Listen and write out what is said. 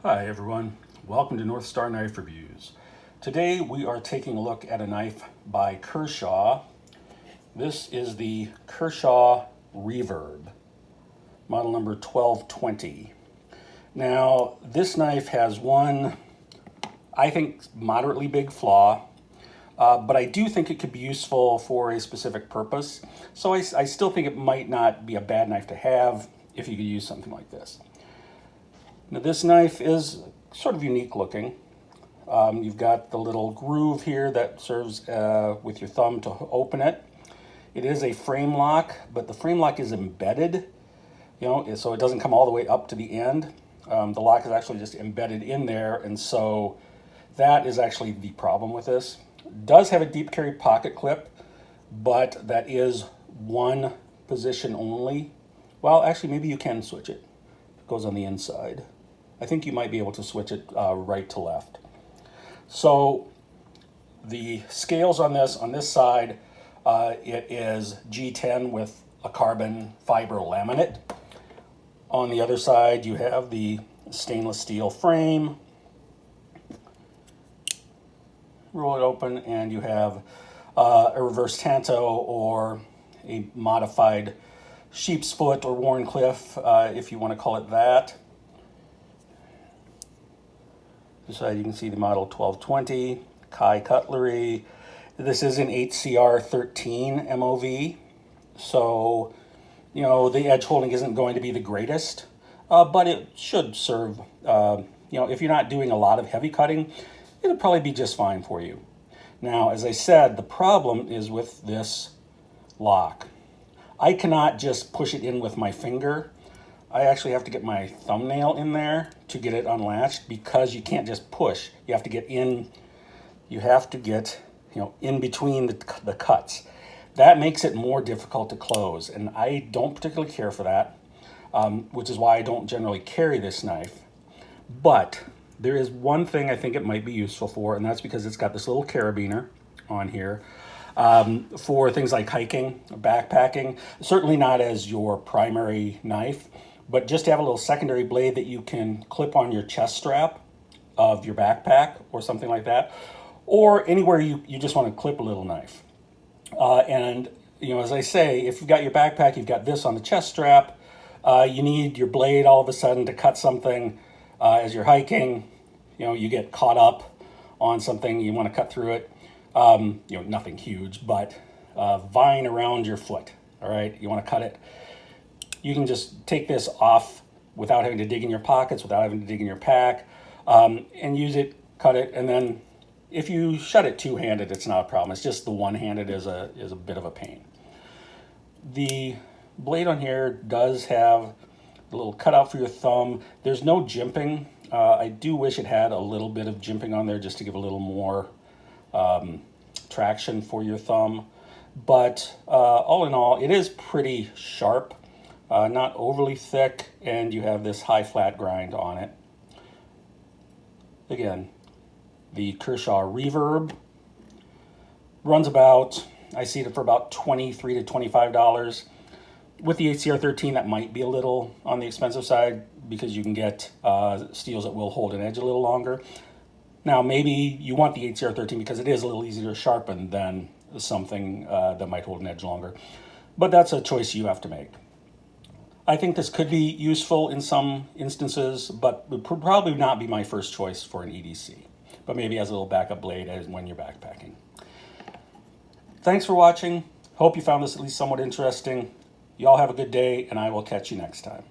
Hi everyone, welcome to North Star Knife Reviews. Today we are taking a look at a knife by Kershaw. This is the Kershaw Reverb, model number 1220. Now this knife has one, I think, moderately big flaw, but I do think it could be useful for a specific purpose. So I still think it might not be a bad knife to have if you could use something like this. Now this knife is sort of unique looking. You've got the little groove here that serves with your thumb to open it. It is a frame lock, but the frame lock is embedded, so it doesn't come all the way up to the end. The lock is actually just embedded in there, and so that is actually the problem with this. It does have a deep carry pocket clip, but that is one position only. Well, actually, maybe you can switch it. It goes on the inside. I think you might be able to switch it right to left. So the scales on this side, it is G10 with a carbon fiber laminate. On the other side, you have the stainless steel frame. Roll it open and you have a reverse tanto or a modified sheep's foot or Wharncliffe, if you want to call it that. This side you can see the model 1220, Kai cutlery. This is an HCR 13 MOV, so the edge holding isn't going to be the greatest, but it should serve. If you're not doing a lot of heavy cutting, it'll probably be just fine for you. Now, as I said, the problem is with this lock. I cannot just push it in with my finger. I actually have to get my thumbnail in there to get it unlatched because you can't just push. You have to get in. You have to get in between the cuts. That makes it more difficult to close, and I don't particularly care for that, which is why I don't generally carry this knife. But there is one thing I think it might be useful for, and that's because it's got this little carabiner on here for things like hiking, backpacking. Certainly not as your primary knife, but just to have a little secondary blade that you can clip on your chest strap of your backpack or something like that, or anywhere you just want to clip a little knife. And as I say, if you've got your backpack, you've got this on the chest strap, you need your blade all of a sudden to cut something as you're hiking. You get caught up on something, you want to cut through it. Nothing huge, but vine around your foot, all right? You want to cut it. You can just take this off without having to dig in your pockets, without having to dig in your pack, and use it, cut it, and then if you shut it two-handed, it's not a problem. It's just the one-handed is a bit of a pain. The blade on here does have a little cutout for your thumb. There's no jimping. I do wish it had a little bit of jimping on there just to give a little more traction for your thumb. But all in all, it is pretty sharp. Not overly thick, and you have this high flat grind on it. Again, the Kershaw Reverb runs about, I see it for about $23 to $25. With the HCR 13, that might be a little on the expensive side because you can get steels that will hold an edge a little longer. Now, maybe you want the HCR 13 because it is a little easier to sharpen than something that might hold an edge longer. But that's a choice you have to make. I think this could be useful in some instances, but would probably not be my first choice for an EDC. But maybe as a little backup blade as when you're backpacking. Thanks for watching. Hope you found this at least somewhat interesting. Y'all have a good day, and I will catch you next time.